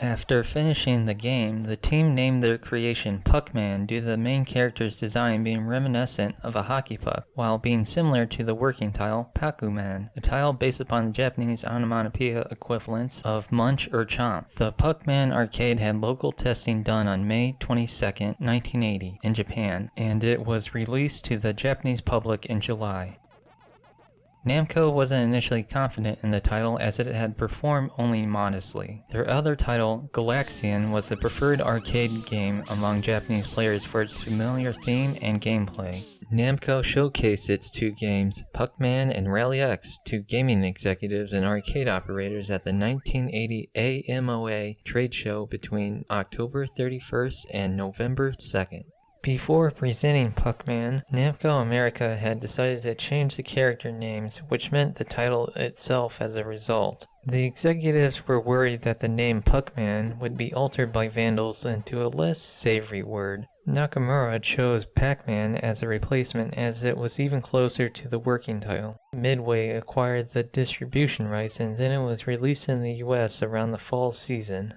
After finishing the game, the team named their creation PAKKUMAN due to the main character's design being reminiscent of a hockey puck, while being similar to the working title PAKKUMAN, a title based upon the Japanese onomatopoeia equivalents of munch or chomp. The PAKKUMAN arcade had local testing done on May 22, 1980 in Japan, and it was released to the Japanese public in July. Namco wasn't initially confident in the title as it had performed only modestly. Their other title, Galaxian, was the preferred arcade game among Japanese players for its familiar theme and gameplay. Namco showcased its two games, Pac-Man and Rally X, to gaming executives and arcade operators at the 1980 AMOA trade show between October 31st and November 2nd. Before presenting Pac-Man, Namco America had decided to change the character names, which meant the title itself as a result. The executives were worried that the name Pac-Man would be altered by vandals into a less savory word. Nakamura chose Pac-Man as a replacement as it was even closer to the working title. Midway acquired the distribution rights and then it was released in the US around the fall season.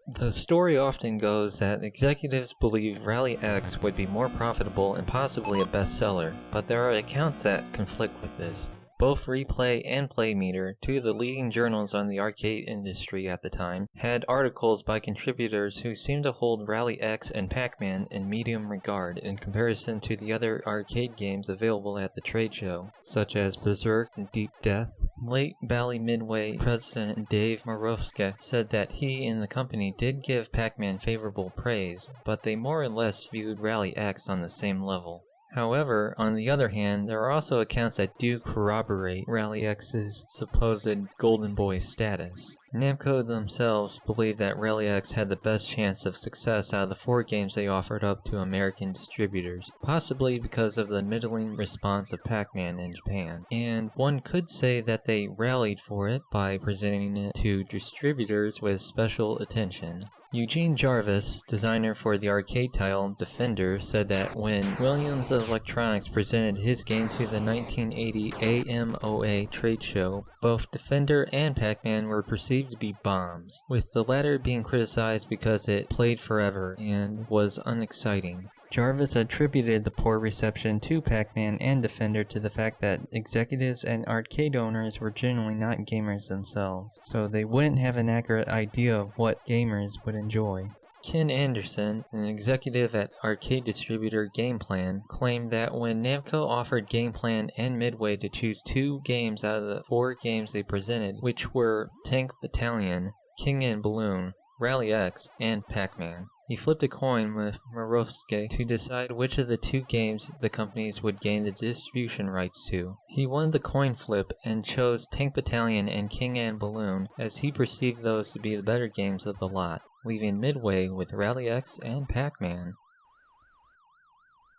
The story often goes that executives believe Rally X would be more profitable and possibly a bestseller, but there are accounts that conflict with this. Both Replay and Playmeter, two of the leading journals on the arcade industry at the time, had articles by contributors who seemed to hold Rally X and Pac-Man in medium regard in comparison to the other arcade games available at the trade show, such as Berserk and Deep Death. Late Bally Midway president Dave MAROFSKE said that he and the company did give Pac-Man favorable praise, but they more or less viewed Rally X on the same level. However, on the other hand, there are also accounts that do corroborate Rally X's supposed Golden Boy status. Namco themselves believe that Rally X had the best chance of success out of the 4 games they offered up to American distributors, possibly because of the middling response of Pac-Man in Japan. And one could say that they rallied for it by presenting it to distributors with special attention. Eugene Jarvis, designer for the arcade title Defender, said that when Williams Electronics presented his game to the 1980 AMOA trade show, both Defender and Pac-Man were perceived to be bombs, with the latter being criticized because it played forever and was unexciting. Jarvis attributed the poor reception to Pac-Man and Defender to the fact that executives and arcade owners were generally not gamers themselves, so they wouldn't have an accurate idea of what gamers would enjoy. Ken Anderson, an executive at arcade distributor GamePlan, claimed that when Namco offered GamePlan and Midway to choose 2 games out of the 4 games they presented, which were Tank Battalion, King and Balloon, Rally X, and Pac-Man, he flipped a coin with MAROFSKE to decide which of the 2 games the companies would gain the distribution rights to. He won the coin flip and chose Tank Battalion and King and Balloon as he perceived those to be the better games of the lot, leaving Midway with Rally X and Pac-Man.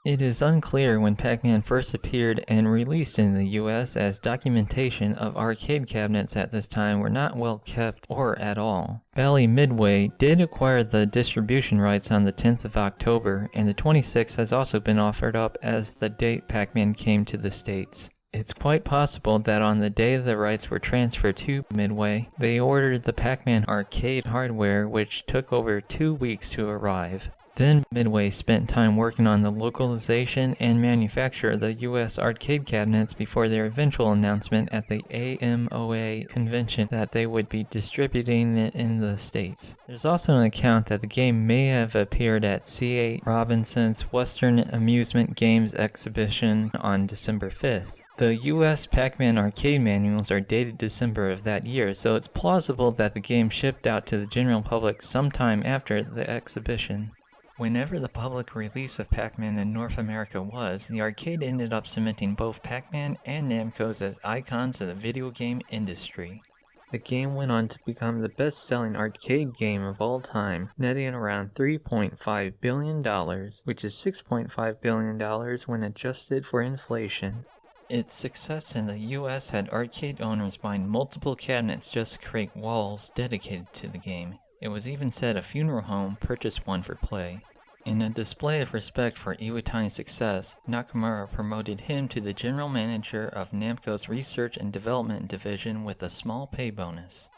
It is unclear when Pac-Man first appeared and released in the US, as documentation of arcade cabinets at this time were not well kept or at all. Bally Midway did acquire the distribution rights on the 10th of October, and the 26th has also been offered up as the date Pac-Man came to the States. It's quite possible that on the day the rights were transferred to Midway, they ordered the Pac-Man arcade hardware, which took over 2 weeks to arrive. Then Midway spent time working on the localization and manufacture of the US arcade cabinets before their eventual announcement at the AMOA convention that they would be distributing it in the States. There's also an account that the game may have appeared at C.A. Robinson's Western Amusement Games exhibition on December 5th. The US Pac-Man arcade manuals are dated December of that year, so it's plausible that the game shipped out to the general public sometime after the exhibition. Whenever the public release of Pac-Man in North America was, the arcade ended up cementing both Pac-Man and Namco's as icons of the video game industry. The game went on to become the best-selling arcade game of all time, netting around $3.5 billion, which is $6.5 billion when adjusted for inflation. Its success in the US had arcade owners buying multiple cabinets just to create walls dedicated to the game. It was even said a funeral home purchased one for play. In a display of respect for Iwatani's success, Nakamura promoted him to the general manager of Namco's research and development division with a small pay bonus.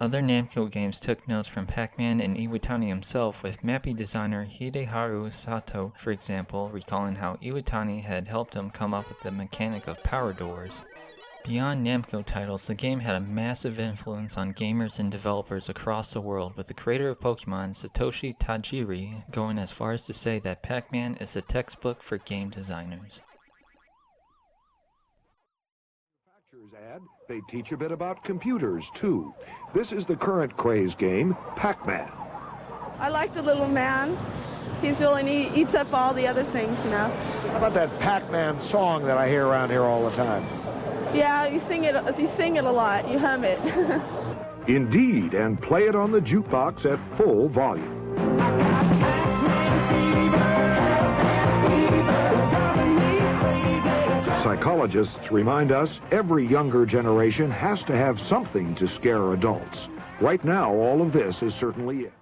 Other Namco games took notes from Pac-Man and Iwatani himself, with mappy designer HIDEHARU SATO, for example, recalling how Iwatani had helped him come up with the mechanic of power doors. Beyond Namco titles, the game had a massive influence on gamers and developers across the world, with the creator of Pokemon, Satoshi Tajiri, going as far as to say that Pac-Man is the textbook for game designers. Ad, they teach a bit about computers, too. This is the current craze game, Pac-Man. I like the little man. He's really neat. He eats up all the other things, you know. How about that Pac-Man song that I hear around here all the time? Yeah, you sing it a lot. You hum it. Indeed, and play it on the jukebox at full volume. Psychologists remind us every younger generation has to have something to scare adults. Right now, all of this is certainly it.